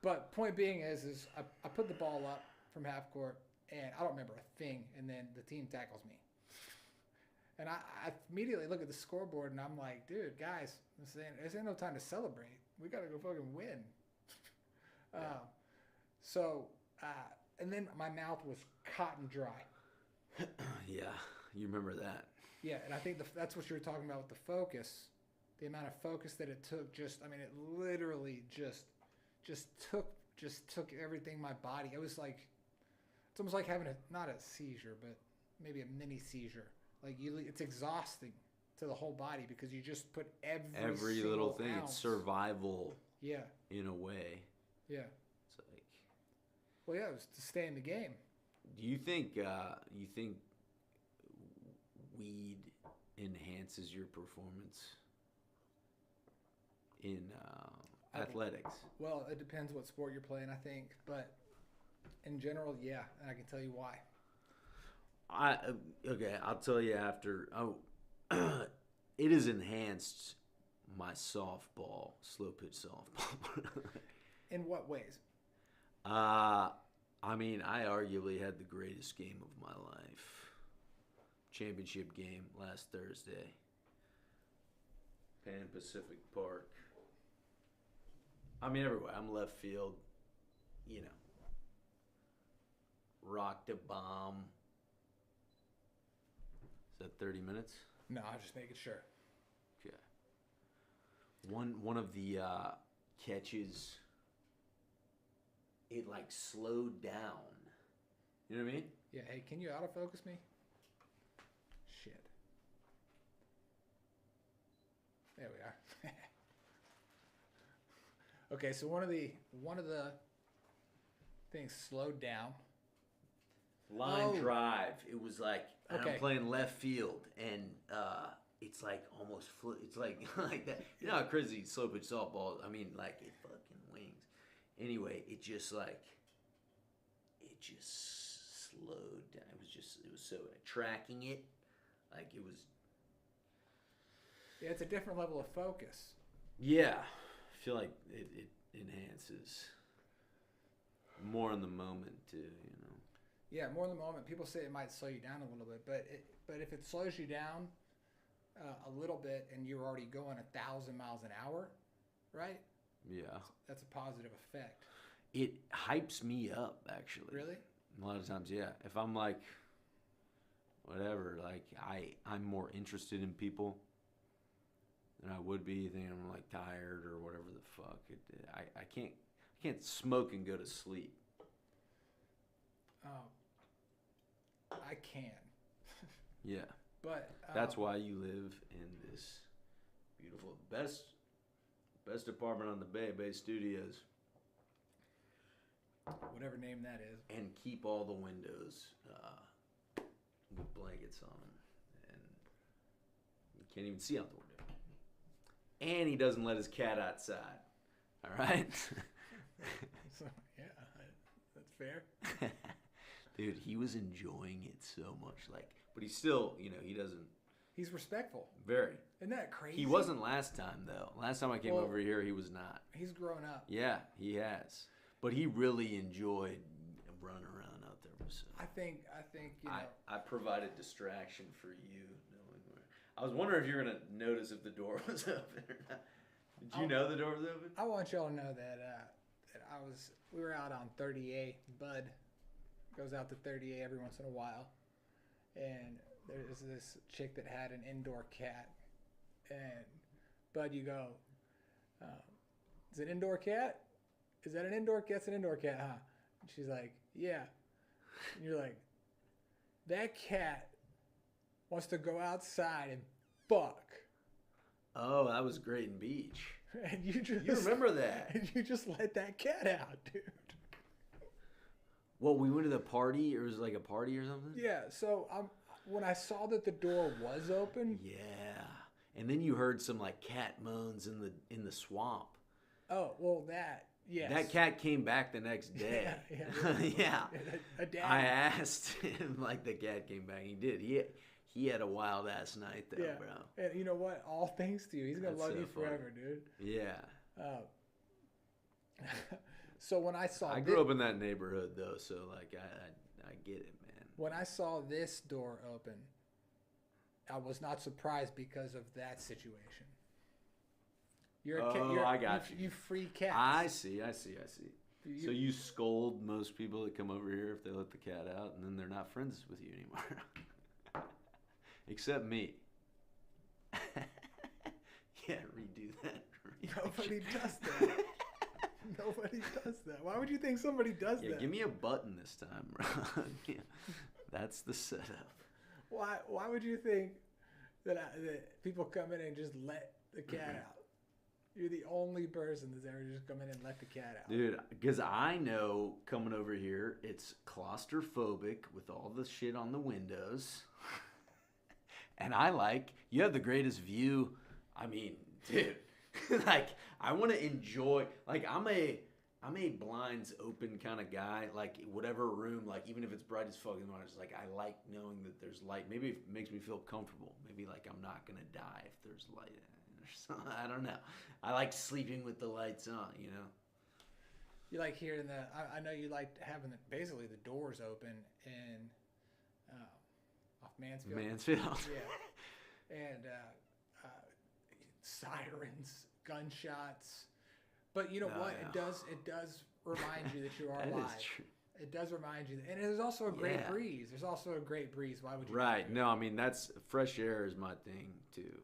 but point being is I put the ball up from half court, and I don't remember a thing. And then the team tackles me, and I immediately look at the scoreboard, and I'm like, dude, guys, this ain't no time to celebrate. We gotta go fucking win. And then my mouth was cotton dry. Yeah, you remember that. Yeah, and I think that's what you were talking about with the focus, the amount of focus that it took. It literally just took everything in my body. It was like, it's almost like having not a seizure, but maybe a mini seizure. Like it's exhausting to the whole body because you just put every little thing. Ounce. It's survival. Yeah. In a way. Yeah. It's like. Well, yeah, it was to stay in the game. Do you think weed enhances your performance in athletics? Well, it depends what sport you're playing, I think, but in general, yeah, and I can tell you why. I'll tell you after. It has enhanced my softball, slow pitch softball. In what ways? I arguably had the greatest game of my life. Championship game last Thursday. Pan Pacific Park. Everywhere. I'm left field. Rock to bomb. Is that 30 minutes? No, I'm just making sure. Okay. One of the catches, it slowed down. You know what I mean? Yeah. Hey, can you autofocus me? Shit. There we are. Okay, so one of the things slowed down. Line drive. It was like I'm playing left field, and it's almost it's like that. You know how crazy slow pitch softball. It fucking wings. Anyway, it just slowed down. It was so tracking it, it was. Yeah, it's a different level of focus. Yeah, I feel like it enhances more in the moment too. Yeah, more in the moment. People say it might slow you down a little bit, but if it slows you down a little bit and you're already going 1,000 miles an hour, right? Yeah. That's a positive effect. It hypes me up, actually. Really? A lot of times, yeah. If I'm whatever, I'm more interested in people than I would be. Thinking I'm tired or whatever the fuck. I can't smoke and go to sleep. Oh. I can. Yeah. But that's why you live in this beautiful best apartment on the Bay Studios. Whatever name that is. And keep all the windows with blankets on them, and you can't even see out the window. And he doesn't let his cat outside. All right. So yeah, that's fair. Dude, he was enjoying it so much. But he's still, he doesn't. He's respectful. Very. Isn't that crazy? He wasn't last time, though. Last time I came over here, he was not. He's grown up. Yeah, he has. But he really enjoyed running around out there. So. I think, I provided distraction for you. I was wondering if you were going to notice if the door was open or not. Did you know the door was open? I want y'all to know that we were out on 38, Bud. goes out to 38 every once in a while, and there's this chick that had an indoor cat, and Bud, you go, is it an indoor cat? Is that an indoor cat? It's an indoor cat, huh? And she's like, yeah. And you're like, that cat wants to go outside and fuck. Oh, that was Grayton Beach. And you remember that? And you just let that cat out, dude. Well, we went to the party, or it was like a party or something? Yeah, so when I saw that the door was open. Yeah. And then you heard some like cat moans in the swamp. Oh, well, that, yes. That cat came back the next day. Yeah. Yeah. I asked him, like, the cat came back. He did. He had a wild ass night though, yeah. bro. And you know what? All thanks to you. He's gonna love you forever, dude. Yeah. So when I saw, I grew up in that neighborhood though, so like I get it, man. When I saw this door open, I was not surprised because of that situation. I got you. You free cats. I see. So you scold most people that come over here if they let the cat out, and then they're not friends with you anymore. Except me. Yeah, redo that. Nobody does that. Nobody does that. Why would you think somebody does that? Yeah, give me a button this time, bro. Yeah, that's the setup. Why would you think that people come in and just let the cat out? You're the only person that's ever just come in and let the cat out. Dude, because I know coming over here, it's claustrophobic with all the shit on the windows. And you have the greatest view. I mean, dude, like, I want to enjoy, like, I'm a blinds open kind of guy. Like, whatever room, like, even if it's bright as fucking lights, like, I like knowing that there's light. Maybe it makes me feel comfortable. Maybe, like, I'm not going to die if there's light in it. I don't know. I like sleeping with the lights on, you know? You like hearing I know you like having basically the doors open in off Mansfield. Mansfield. Yeah. And sirens, gunshots. But you know what? Yeah. It does remind you that you are alive. That is true. It does remind you. And there's also a great breeze. There's also a great breeze. Why would you? Right. No, I mean, that's fresh air is my thing, too.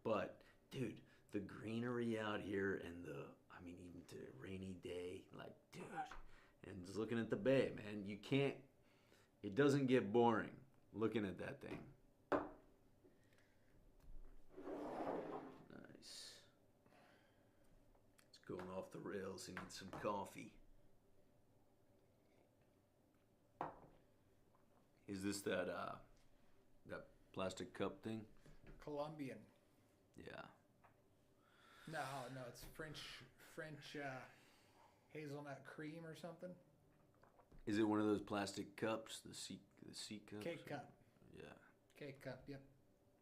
But, dude, the greenery out here and even to a rainy day, like, dude, and just looking at the bay, man, it doesn't get boring looking at that thing. Nice. It's going off the rails. I need some coffee. Is this that plastic cup thing? Colombian. Yeah. No, it's French hazelnut cream or something. Is it one of those plastic cups, the seat cups? Cake cup. Yeah. Cake cup. Yep.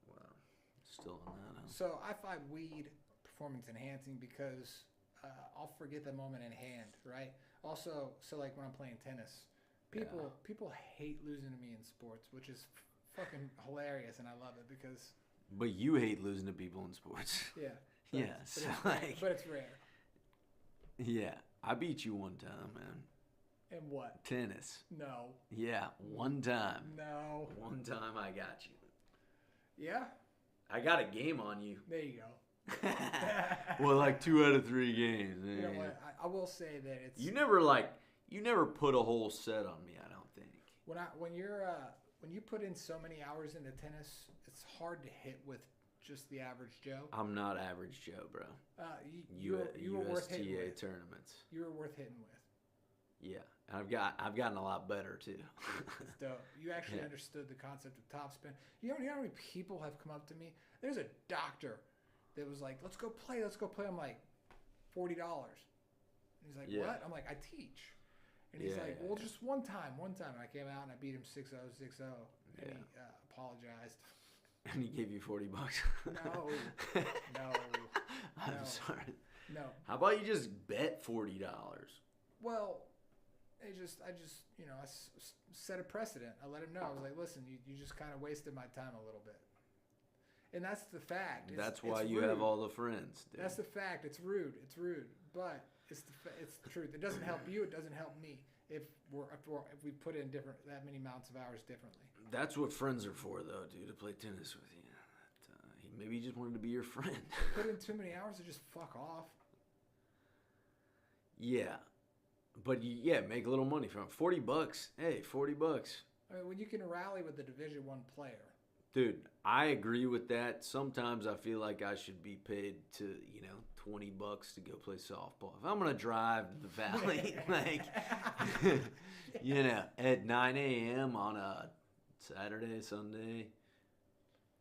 Wow. Still on that. Huh? So I find weed performance enhancing because I'll forget the moment in hand, right? Also, so like when I'm playing tennis, people hate losing to me in sports, which is fucking hilarious, and I love it because. But you hate losing to people in sports. Yeah. But it's rare. Yeah, I beat you one time, man. In what? Tennis. No. Yeah, one time. No. One time I got you. Yeah? I got a game on you. There you go. Well, like 2 out of 3 games. You know what? I will say that it's. You never put a whole set on me, I don't think. When you put in so many hours into tennis, it's hard to hit with just the average Joe. I'm not average Joe, bro. You were worth hitting USTA with. tournaments. You were worth hitting with. Yeah, I've gotten a lot better too. It's dope. You actually understood the concept of topspin. You know how many people have come up to me? There's a doctor that was like, "Let's go play. I'm like, $40. And he's like, "What?" I'm like, "I teach." And he's like, "Well, just one time." And I came out and I beat him 6-0, 6-0. And he apologized. And he gave you $40. No. I'm sorry. No. How about you just bet $40? Well, I just I set a precedent. I let him know. I was like, listen, you just kind of wasted my time a little bit. And that's the fact. That's why it's you rude. have all the friends, dude. That's the fact. It's rude. It's rude. But it's the truth. It doesn't help you. It doesn't help me. if we put in that many amounts of hours differently. That's what friends are for, though, dude, to play tennis with you. Maybe he just wanted to be your friend. Put in too many hours to just fuck off. Yeah. But, make a little money from it. $40. Hey, $40. I mean, when you can rally with a Division I player. Dude, I agree with that. Sometimes I feel like I should be paid to, $20 to go play softball. If I'm going to drive to the valley, at 9 a.m. on a Saturday, Sunday,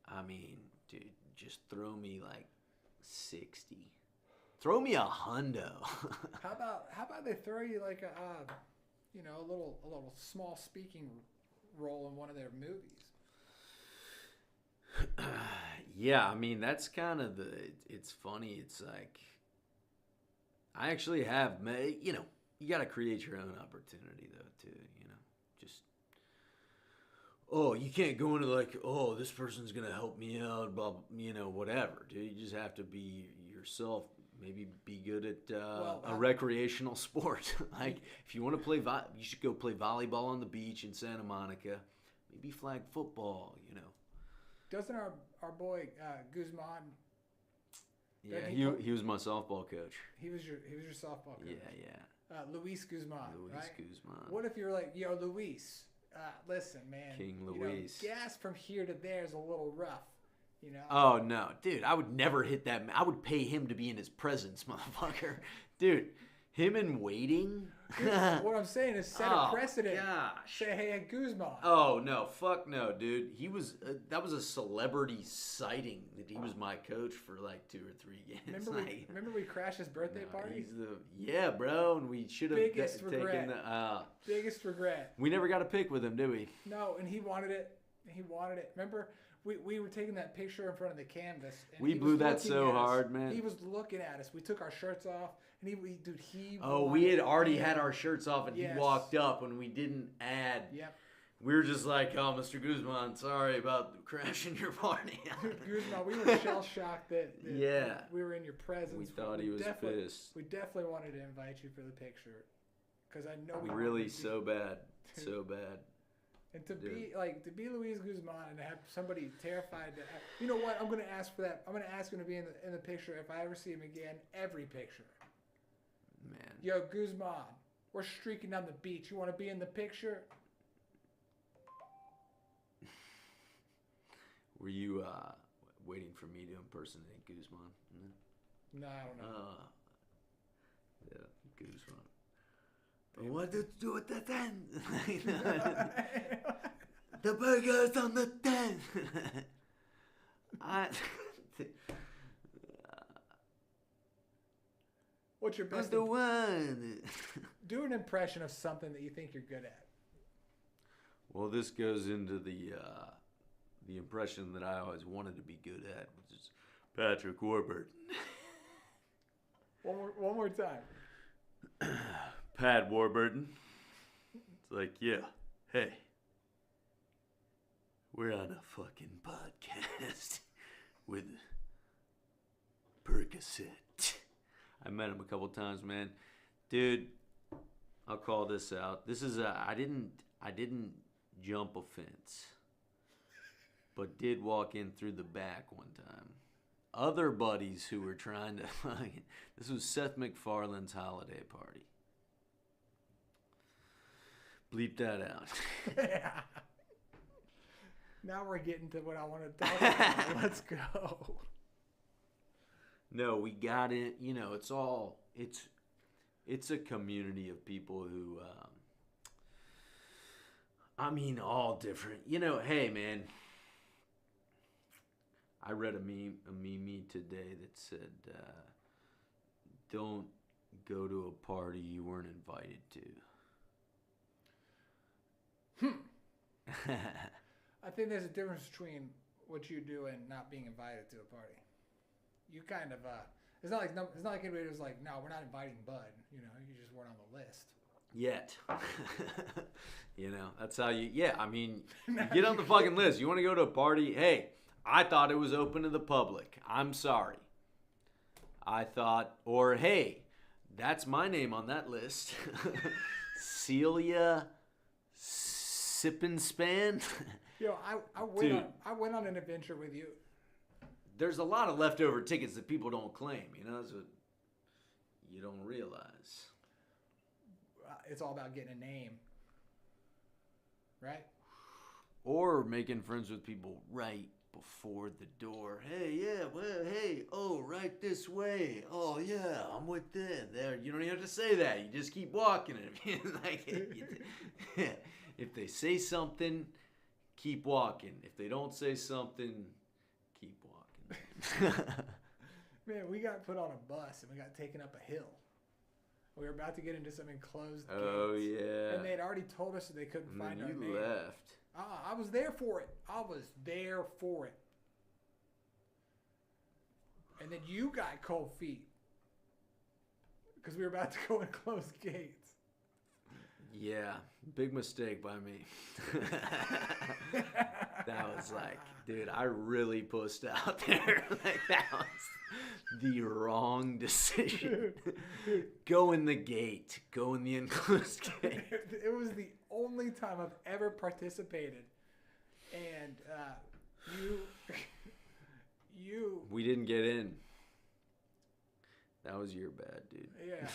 I mean, dude, just throw me like 60. Throw me a hundo. How about they throw you like a little small speaking role in one of their movies? Yeah, I mean, that's kind of it's funny. It's like, I actually have, you got to create your own opportunity, though, too, just, you can't go into like, this person's going to help me out, blah, whatever, dude. You just have to be yourself. Maybe be good at a recreational sport. Like, if you want to play, you should go play volleyball on the beach in Santa Monica. Maybe flag football, Doesn't our boy Guzman? Yeah, he was my softball coach. He was your softball coach. Yeah. Luis Guzman. Luis Guzman. What if you're like, yo, Luis? Listen, man. King Luis. Gas from here to there is a little rough. Oh no, dude! I would never hit that. I would pay him to be in his presence, motherfucker. Dude, him in waiting. Dude, what I'm saying is set a precedent. Gosh. Say, hey, Guzman. Oh no, fuck no, dude. He was that was a celebrity sighting that he was my coach for like 2 or 3 games. Remember we crashed his birthday party? Bro, and we should have taken the biggest regret. We never got a pic with him, did we? No, and he wanted it. Remember? We were taking that picture in front of the canvas. And we blew that so hard, man. He was looking at us. We took our shirts off, and he. We had already had our shirts off, and he walked up, and we didn't add. Yep. We were just like, oh, Mr. Guzman, sorry about crashing your party. Guzman, we were shell shocked that we were in your presence. We thought he was pissed. We definitely wanted to invite you for the picture, because I know we really so bad, so bad. And to be Luis Guzman and to have somebody terrified to have, you know what? I'm gonna ask for that. I'm gonna ask him to be in the picture if I ever see him again. Every picture. Man. Yo, Guzman, we're streaking down the beach. You want to be in the picture? Were you waiting for me to impersonate Guzman? No, I don't know. Yeah, Guzman. What did you do at the 10? The burger's on the 10. What's your best? The one. Do an impression of something that you think you're good at. Well, this goes into the impression that I always wanted to be good at, which is Patrick Warburton. One more time. Pat Warburton. It's like, yeah, hey, we're on a fucking podcast with Percocet. I met him a couple times, man. Dude, I'll call this out. This is I didn't jump a fence, but did walk in through the back one time. Other buddies who were trying to this was Seth MacFarlane's holiday party. Bleep that out. Yeah. Now we're getting to what I want to talk about. Let's go. No, we got it. It's a community of people who, all different. Hey, man. I read a meme today that said, don't go to a party you weren't invited to. I think there's a difference between what you do and not being invited to a party. You kind of it's not like anybody was like, no, we're not inviting Bud. You just weren't on the list yet. That's how you. Yeah, you get on the fucking list. You want to go to a party? Hey, I thought it was open to the public. I'm sorry. I thought, or hey, that's my name on that list. Celia Sip and Span. Yo, I went on an adventure with you. There's a lot of leftover tickets that people don't claim. You know, that's what you don't realize. It's all about getting a name, right? Or making friends with people right before the door. Hey, yeah, well, hey, oh, right this way. Oh, yeah, I'm with them. There, you don't even have to say that. You just keep walking. If they say something, keep walking. If they don't say something, keep walking. Man, we got put on a bus and we got taken up a hill. We were about to get into some enclosed gates. Oh, yeah. And they'd already told us that they couldn't find our name. You left. I was there for it. I was there for it. And then you got cold feet. Because we were about to go in closed gates. Yeah, big mistake by me. That was like, dude, I really pushed out there. Like, that was the wrong decision. Go in the gate. Go in the enclosed gate. It was the only time I've ever participated. And you... We didn't get in. That was your bad, dude. Yeah.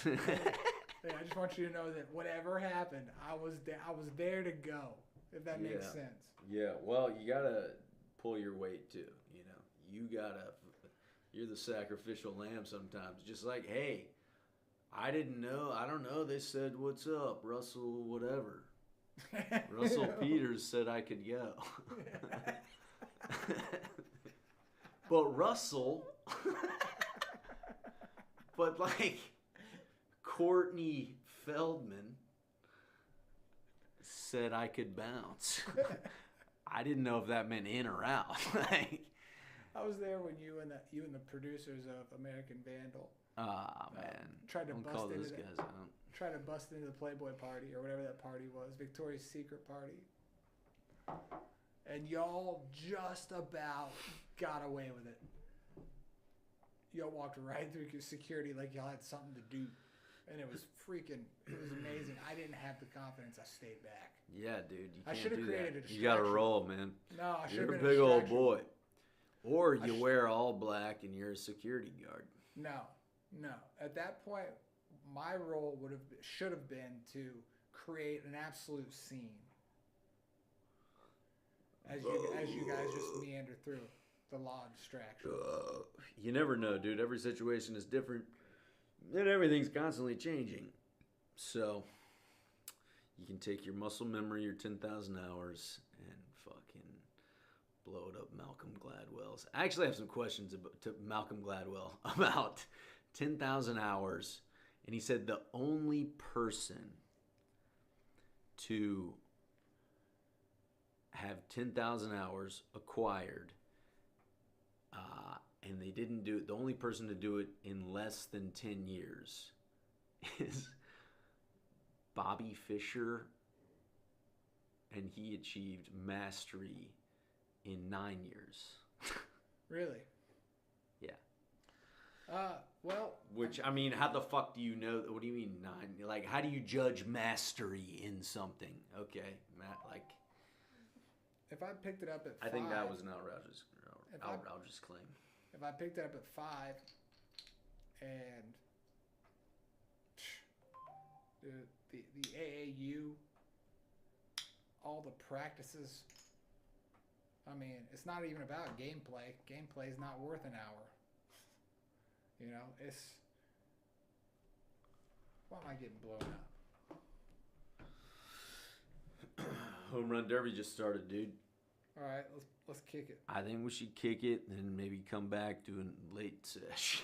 Yeah, I just want you to know that whatever happened, I was there to go, if that makes sense. Yeah, well, you got to pull your weight, too. You know, you're the sacrificial lamb sometimes. Just like, hey, I didn't know. I don't know. They said, what's up, Russell, whatever. Russell Peters said I could go. But Russell, but like Courtney Feldman said I could bounce. I didn't know if that meant in or out. Like, I was there when you and the producers of American Vandal. Man, tried to don't bust call into those guys out. Tried to bust into the Playboy party or whatever that party was, Victoria's Secret party. And y'all just about got away with it. Y'all walked right through security like y'all had something to do. And it was amazing. I didn't have the confidence. I stayed back. Yeah, dude, you I can't should have do created that. a distraction. You got to roll, man. No, I should have You're been a big old distraction. boy. Or you wear all black and you're a security guard. No. At that point, my role should have been to create an absolute scene. As you guys just meander through the law of distraction. You never know, dude. Every situation is different. And everything's constantly changing. So, you can take your muscle memory, your 10,000 hours, and fucking blow it up Malcolm Gladwell's. I actually have some questions to Malcolm Gladwell about 10,000 hours. And he said the only person to have 10,000 hours acquired, and they didn't do it, the only person to do it in less than 10 years is Bobby Fischer, and he achieved mastery in 9 years. Really? Yeah. Well... Which, I mean, how the fuck do you know? What do you mean 9? Like, how do you judge mastery in something? Okay, like... If I picked it up at 5... I think that was an outrageous claim. If I picked it up at 5 and the AAU, all the practices, I mean, it's not even about gameplay. Gameplay is not worth an hour. You know, it's... Why am I getting blown up? Home Run Derby just started, dude. All right, let's kick it. I think we should kick it and maybe come back to a late sesh.